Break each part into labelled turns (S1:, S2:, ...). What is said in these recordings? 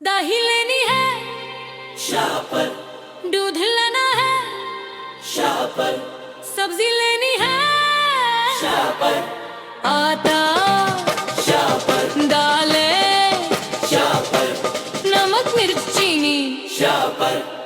S1: दही लेनी है
S2: शापर,
S1: दूध लेना है
S2: शापर,
S1: सब्जी लेनी है
S2: शापर,
S1: आटा
S2: शापर,
S1: दालें
S2: शापर,
S1: नमक मिर्च चीनी
S2: शापर।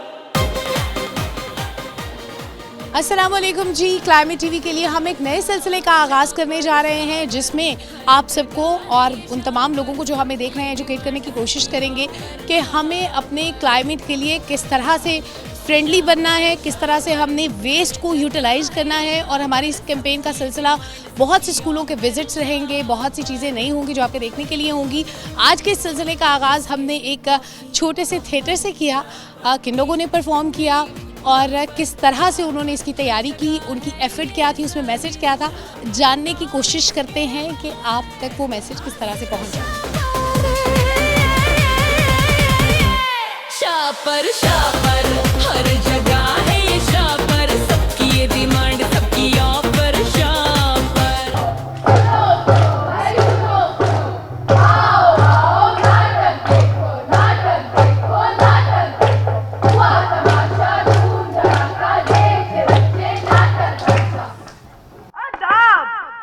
S3: अस्सलामुअलैकुम जी। क्लाइमेट टीवी के लिए हम एक नए सिलसिले का आगाज़ करने जा रहे हैं जिसमें आप सबको और उन तमाम लोगों को जो हमें देख रहे हैं एजुकेट करने की कोशिश करेंगे कि हमें अपने क्लाइमेट के लिए किस तरह से फ्रेंडली बनना है, किस तरह से हमने वेस्ट को यूटिलाइज करना है। और हमारी इस कैंपेन का सिलसिला बहुत से स्कूलों के विजिट्स रहेंगे, बहुत सी चीज़ें नई होंगी जो आपके देखने के लिए होंगी। आज के इस सिलसिले का आगाज़ हमने एक छोटे से थिएटर से किया। किन लोगों ने परफॉर्म किया और किस तरह से उन्होंने इसकी तैयारी की, उनकी एफर्ट क्या थी, उसमें मैसेज क्या था, जानने की कोशिश करते हैं कि आप तक वो मैसेज किस तरह से पहुंचा।
S1: शापर शापर हर जगह है ये शापर, सबकी ये डिमांड सबकी ऑफर शापर।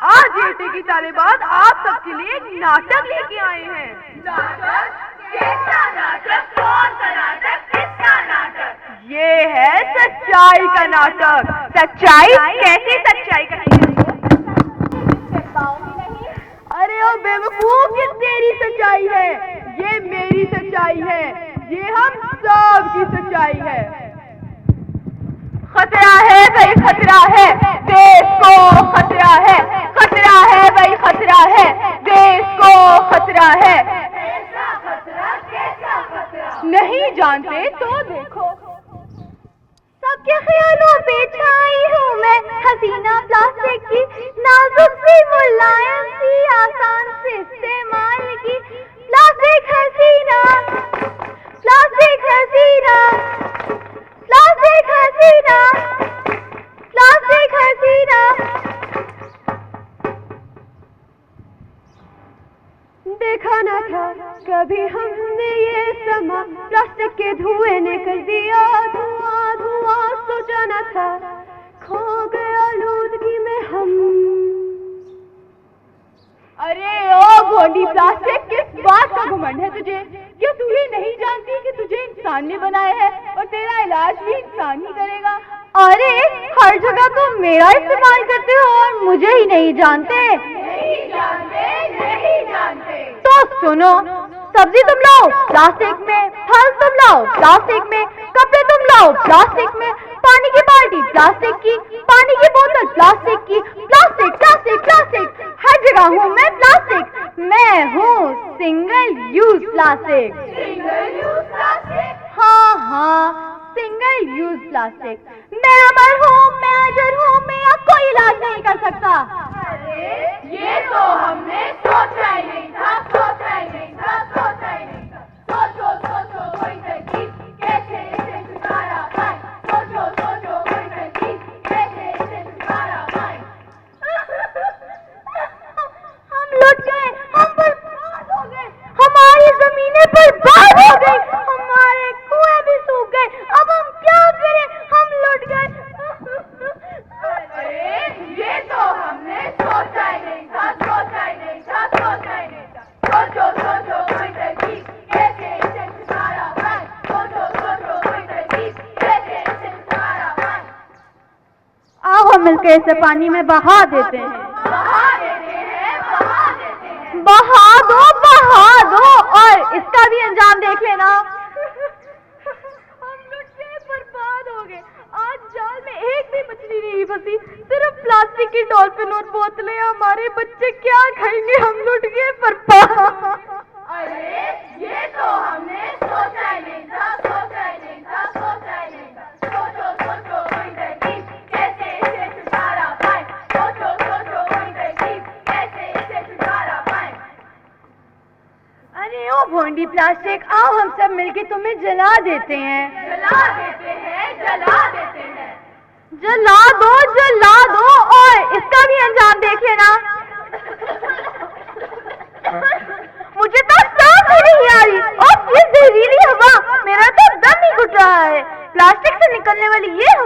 S4: आज एटी की तालिबात आप सबके लिए एक नाटक लेके आए हैं। नाटक? कैसा नाटक? कौन सा नाटक? किसका नाटक? ये है सच्चाई का नाटक। सच्चाई? कैसी सच्चाई का? अरे ओ बेवकूफ, ये तेरी सच्चाई है, ये मेरी सच्चाई है, ये हम सब की सच्चाई है। खतरा है भाई, खतरा है देश को, खतरा है, खतरा है भाई, खतरा है देश को, खतरा है। कैसा खतरा? कैसा खतरा? नहीं जानते तो देखो। सबके ख्यालों पे छाई हूँ मैं, हसीना प्लास्टिक की, नाजुक सी मुलायम सी, आसान से इस्तेमाल की। प्लास्टिक हसीना, प्लास्टिक हसीना, प्लास्टिक हसीना, प्लास्टिक हसीना। देखा ना था कभी हमने ये समा, प्लास्टिक के धुएं ने कर दिया धुआं धुआं। सोचा ना था खो गए आलूदगी में हम। अरे ओ भोंडी प्लास्टिक, किस बात का घमंड है तुझे? क्या तू ये नहीं जानती कि तुझे इंसान ने बनाया है और तेरा इलाज भी इंसान ही करेगा? अरे हर जगह तुम मेरा इस्तेमाल करते हो और मुझे ही नहीं जानते। नहीं जानते, नहीं जानते। तो सुनो, सब्जी तुम लाओ प्लास्टिक में, फल तुम लाओ प्लास्टिक में, कपड़े तुम लाओ प्लास्टिक में, पानी की बाल्टी प्लास्टिक की, पानी की बोतल प्लास्टिक की, प्लास्टिक प्लास्टिक प्लास्टिक, हर जगह हूँ मैं प्लास्टिक। मैं हूँ single use plastic. Single use plastic? हाँ हाँ, सिंगल यूज प्लास्टिक। मैं अमर हूँ, मैं अजर हूँ, मेरा कोई इलाज नहीं कर सकता। अरे ये तो हमने सोचा ही नहीं था, सोचा ही नहीं था, सोचा ही नहीं था। सोचो सोचो कोई तरकीब, कैसे इसे छुटकारा पाए। सोचो सोचो कोई तरकीब, कैसे इसे छुटकारा पाए। हम लुट गए, हम बर्बाद हो गए, हमारी जमीनें बर्बाद हो गई, हमारे कुएं भी सूख गए। अब हम क्या करें? हम लुट गए। अरे ये तो हमने सोचा ही नहीं था, सोचा ही नहीं था, सोचा ही नहीं था। सोचो सोचो कोई तरकीब, कैसे इसे छुटकारा पाए। सोचो सोचो कोई तरकीब, कैसे इसे छुटकारा पाए। आओ हम मिलकर इसे पानी में बहा देते हैं। बहा देते हैं, बहा देते हैं। बहा दो और इसका भी अंजाम देख लेना। हम लुट के बर्बाद हो गए। आज जाल में एक भी मछली नहीं फंसी, सिर्फ प्लास्टिक की डॉल्फिन और बोतलें। हमारे बच्चे क्या खाएंगे? हम लुट गए बर्बाद। अरे ये तो हमने सोचा ही नहीं था, सोचा ही नहीं था, सोचा ही नहीं था। सोचो सोचो कोई तरकीब, कैसे इसे छुटकारा पाए। सोचो सोचो कोई तरकीब, कैसे इसे छुटकारा पाए। अरे ओ भोंडी प्लास्टिक, आओ हम सब मिलके तुम्हें जला देते हैं। जला देते हैं, जला देते हैं। जला दो और इसका भी अंजाम देख लेना। मुझे तो सांस ही नहीं आ रही और ये जहरीला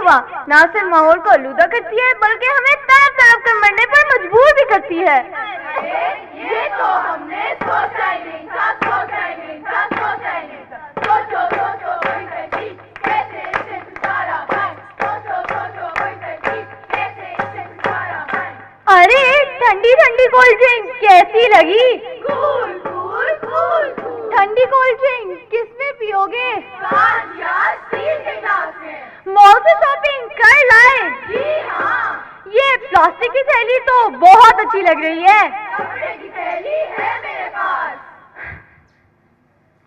S4: हुआ, ना सिर्फ माहौल को आलूदा करती है बल्कि हमें तरफ तरफ कर मरने पर मजबूर भी करती है। ये तो हमने सोचा ही नहीं था, सोचा ही नहीं था, सोचा ही नहीं था। सोचो सोचो कोई तरकीब कैसे इसे छुटकारा पाए, सोचो सोचो कोई तरकीब कैसे इसे छुटकारा पाए। अरे ठंडी ठंडी कोल्ड ड्रिंक कैसी लगी? Cool cool cool cool. ठंडी कोल्ड ड्रिंक किसमें पियोगे? कांच या स्टील के ग्लास में। मॉल से शॉपिंग कर लाए? जी हाँ। ये प्लास्टिक की थैली तो बहुत अच्छी लग रही है। कपड़े की थैली है मेरे पास।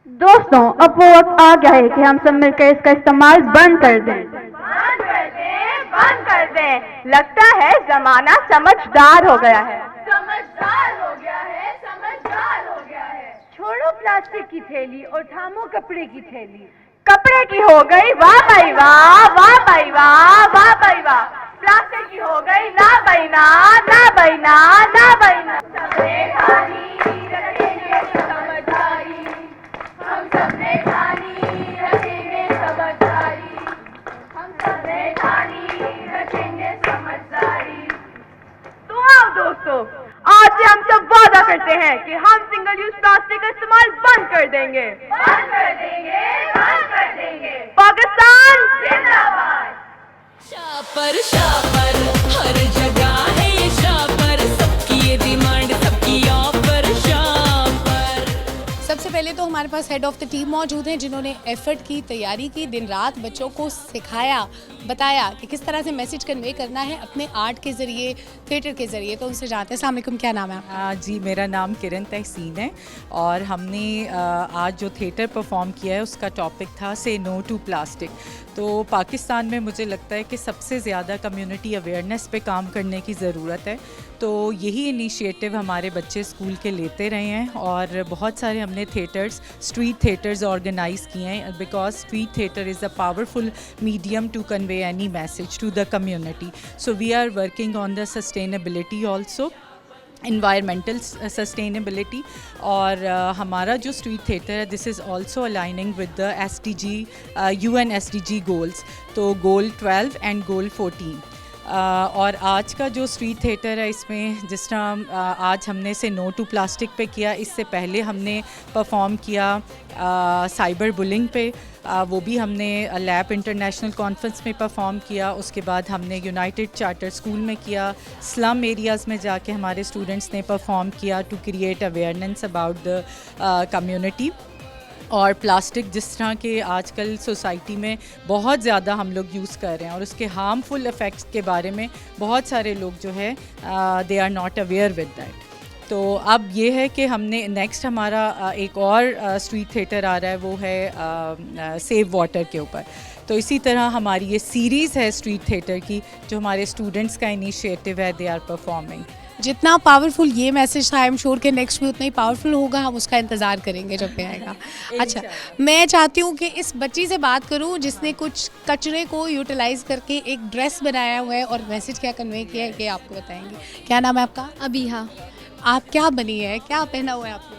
S4: दोस्तों, अब वो वक्त आ गया है कि हम सब मिलकर इसका इस्तेमाल बंद कर दें। बंद कर दें, बंद कर दें। लगता है जमाना समझदार हो गया है। समझदार हो गया है, समझदार हो गया है। छोड़ो प्लास्टिक की थैली और थामो कपड़े की थैली। कपड़े की हो गई वाह भाई वाह, वाह भाई वाह, वाह भाई वाह। प्लास्टिक की हो गई ना भाई ना, ना भाई ना, ना भाई ना। सबने ठानी रखेंगे समझदारी, हम सबने ठानी रखेंगे समझदारी, हम सबने ठानी रखेंगे समझदारी। तो आओ दोस्तों, आज से हम सब वादा करते हैं कि हम सिंगल यूज प्लास्टिक का इस्तेमाल बंद कर देंगे। बंद कर देंगे, बंद कर देंगे। पाकिस्तान जिंदाबाद।
S1: शापर हर जगह है ये शापर, सबकी ये डिमांड सबकी ऑफर शापर।
S3: सबसे पहले तो हमारे पास हेड ऑफ द टीम मौजूद हैं जिन्होंने एफर्ट की, तैयारी की, दिन रात बच्चों को सिखाया, बताया कि किस तरह से मैसेज कन्वे करना है अपने आर्ट के ज़रिए, थिएटर के ज़रिए। तो उनसे जानते हैं। अस्सलाम वालेकुम, क्या नाम है आपका?
S5: जी, मेरा नाम किरण तहसीन है और हमने आज जो थिएटर परफॉर्म किया है उसका टॉपिक था से नो टू प्लास्टिक। तो पाकिस्तान में मुझे लगता है कि सबसे ज़्यादा कम्युनिटी अवेयरनेस पे काम करने की ज़रूरत है। तो यही इनिशिएटिव हमारे बच्चे स्कूल के लेते रहे हैं और बहुत सारे हमने थिएटर्स, स्ट्रीट थिएटर्स ऑर्गेनाइज़ किए हैं because street theatre is a powerful medium to convey any message to the community. So we are working on the sustainability also, environmental sustainability. और हमारा जो स्ट्रीट थिएटर है this is also aligning with the SDG UN SDG goals, तो goal 12 and गोल 14। और आज का जो street theatre है इसमें जिस तरह आज हमने से नो टू प्लास्टिक पे किया, इससे पहले हमने परफॉर्म किया साइबर बुलिंग पे, वो भी हमने लैब इंटरनेशनल कॉन्फ्रेंस में परफॉर्म किया। उसके बाद हमने यूनाइटेड चार्टर स्कूल में किया, स्लम एरियाज़ में जाके हमारे स्टूडेंट्स ने परफॉर्म किया to create awareness about the community. और प्लास्टिक जिस तरह के आजकल सोसाइटी में बहुत ज़्यादा हम लोग यूज़ कर रहे हैं और उसके हार्मफुल इफ़ेक्ट्स के बारे में बहुत सारे लोग जो है they are not aware with that. तो अब ये है कि हमने नेक्स्ट हमारा एक और स्ट्रीट थिएटर आ रहा है, वो है सेव वाटर के ऊपर। तो इसी तरह हमारी ये सीरीज़ है स्ट्रीट थिएटर की जो हमारे स्टूडेंट्स का इनिशिएटिव है, दे आर परफॉर्मिंग।
S3: जितना पावरफुल ये मैसेज था, आई एम श्योर कि नेक्स्ट भी उतना ही पावरफुल होगा। हम उसका इंतज़ार करेंगे जब भी आएगा। अच्छा, मैं चाहती हूँ कि इस बच्ची से बात करूँ जिसने कुछ कचरे को यूटिलाइज़ करके एक ड्रेस बनाया हुआ है और मैसेज क्या कन्वे किया है कि आपको बताएंगे। क्या नाम है आपका?
S6: अबीहा।
S3: आप क्या बनी है, क्या पहना हुआ है आपने?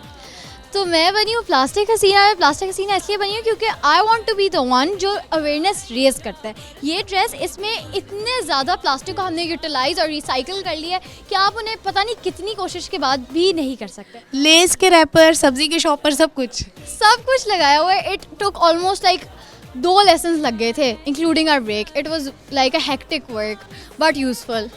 S6: तो मैं बनी हूँ प्लास्टिक हसीना। मैं प्लास्टिक हसीना इसलिए बनी हूँ क्योंकि I want to be the one जो अवेयरनेस रेज करता है। ये ड्रेस, इसमें इतने ज़्यादा प्लास्टिक को हमने यूटिलाइज और रिसाइकिल कर लिया है कि आप उन्हें पता नहीं कितनी कोशिश के बाद भी नहीं कर सकते।
S3: लेस के रैपर, सब्जी के शॉपर, सब कुछ
S6: लगाया हुआ है। It took almost like 2 lessons लग गए थे including our break. It was like a hectic work but useful.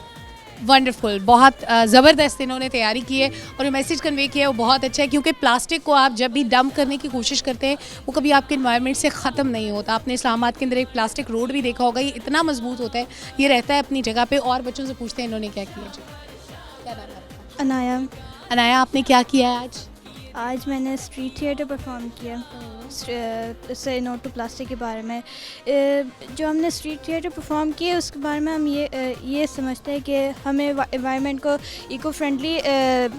S3: Wonderful, बहुत ज़बरदस्त इन्होंने तैयारी की है और मैसेज कन्वे किया है वो बहुत अच्छा है। क्योंकि प्लास्टिक को आप जब भी डंप करने की कोशिश करते हैं वो कभी आपके इन्वायरमेंट से ख़त्म नहीं होता। आपने इस्लामाबाद के अंदर एक प्लास्टिक रोड भी देखा होगा, ये इतना मजबूत होता है, ये रहता है अपनी जगह पे। और बच्चों से पूछते हैं इन्होंने क्या किया। जी, क्या नाम है आपका?
S7: अनाया।
S3: अनाया, आपने क्या किया है आज?
S7: आज मैंने स्ट्रीट थिएटर परफॉर्म किया से नो टू प्लास्टिक के बारे में। जो हमने स्ट्रीट थिएटर परफॉर्म किया उसके बारे में हम ये समझते हैं कि हमें एनवायरनमेंट को इको फ्रेंडली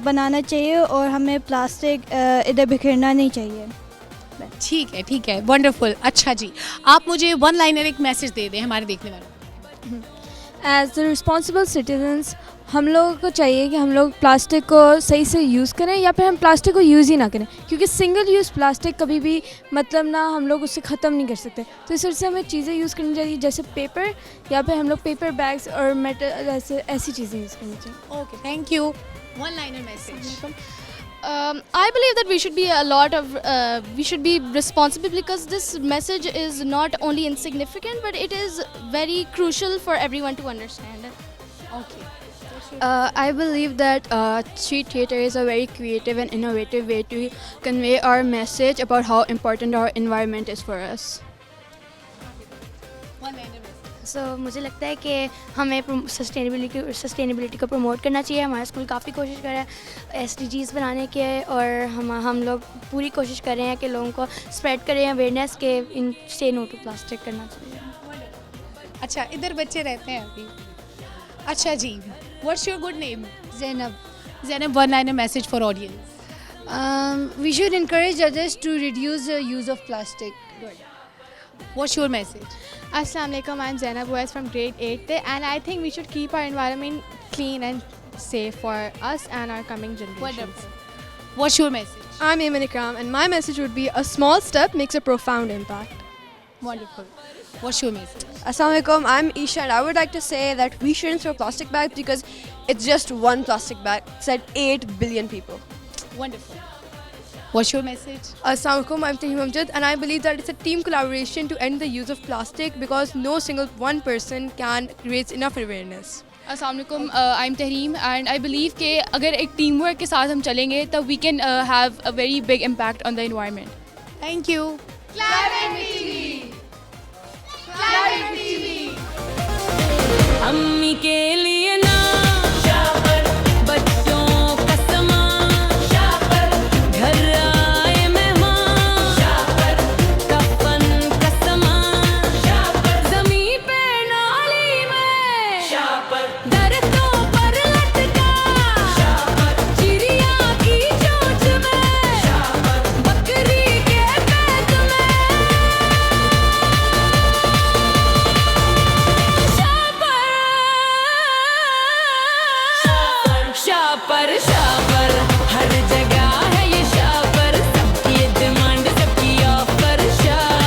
S7: बनाना चाहिए और हमें प्लास्टिक इधर बिखेरना नहीं चाहिए।
S3: ठीक है, वंडरफुल। अच्छा जी, आप मुझे वन लाइनर एक मैसेज दे दें हमारे देखने वालों को।
S7: As the responsible citizens
S8: हम लोगों को चाहिए कि हम लोग प्लास्टिक को सही से यूज़ करें या फिर हम प्लास्टिक को यूज़ ही ना करें, क्योंकि सिंगल यूज़ प्लास्टिक कभी भी मतलब ना हम लोग उससे ख़त्म नहीं कर सकते। तो इस वजह से हमें चीज़ें यूज़ करनी चाहिए जैसे पेपर या फिर हम लोग पेपर बैग्स और मेटल ऐसी चीज़ें यूज़ करनी चाहिए।
S3: Okay, thank you. One liner message.
S6: I believe that we should be responsible because this message is not only insignificant but it is very crucial for everyone to understand.
S3: Okay,
S8: I believe that street theater is a very creative and innovative way to convey our message about how important our environment is for us.
S3: One liner message.
S7: So मुझे लगता है कि हमें sustainability को promote करना चाहिए। हमारा school काफ़ी कोशिश कर रहा है SDGs बनाने के, और हम लोग पूरी कोशिश कर रहे हैं कि लोगों को स्प्रेड करें अवेयरनेस के इन से नो टू प्लास्टिक करना चाहिए।
S3: अच्छा, इधर बच्चे रहते हैं अभी। अच्छा जी, what's your good name?
S8: Zainab,
S3: Zainab, one liner message for audience.
S8: we should encourage others to reduce the use of plastic.
S3: What's your message?
S9: Assalamu alaikum, I'm Zainab Boaz from grade 8th, and I think we should keep our environment clean and safe for us and our coming generations.
S3: Wonderful. What's your message?
S9: I'm Eamon Ikram, and my message would be a small step makes a profound impact.
S3: Wonderful. What's your message?
S10: Assalamu alaikum, I'm Isha, and I would like to say that we shouldn't throw plastic bags because it's just one plastic bag. It's at 8 billion people.
S3: Wonderful. What's your message?
S9: Assalamu alaikum, I'm Tahim Amjad, and I believe that it's a team collaboration to end the use of plastic because no single one person can create enough awareness.
S11: अस्सलाम वालेकुम, I am Tahreem and I believe कि अगर एक team work के साथ हम चलेंगे तब we can have a very big impact on the environment.
S3: Thank you.
S1: अम्मी के लिए ना बच्चों का सामान, घर आए मेहमान, कफन का सामान, ज़मीं पे नाली में, दरख्तों पर लटका, चिड़िया की चोंच में, बकरी के पेट में, शापर हर जगह है ये शापर, सबकी डिमांड सबकी ऑफर, शापर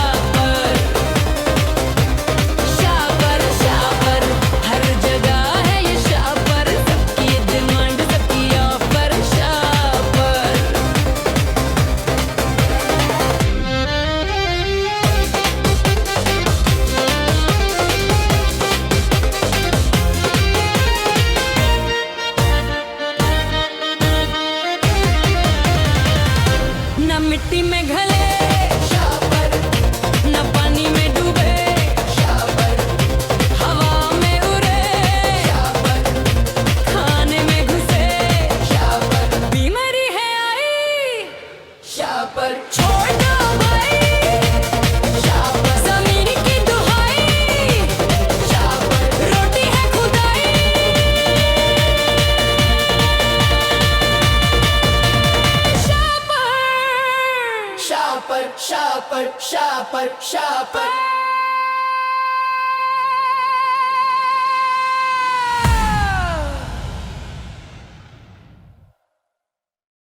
S1: हर जगह है ये शापर, सबकी डिमांड सबकी ऑफर, शापर। न मिट्टी में घले, न पानी में डूबे, हवा में उड़े, खाने में घुसे, बीमारी है आई, छोड़ दो भाई, ज़मीन की दुहाई, रोटी है खुदाई,
S2: Shopper, shopper, shopper, shopper.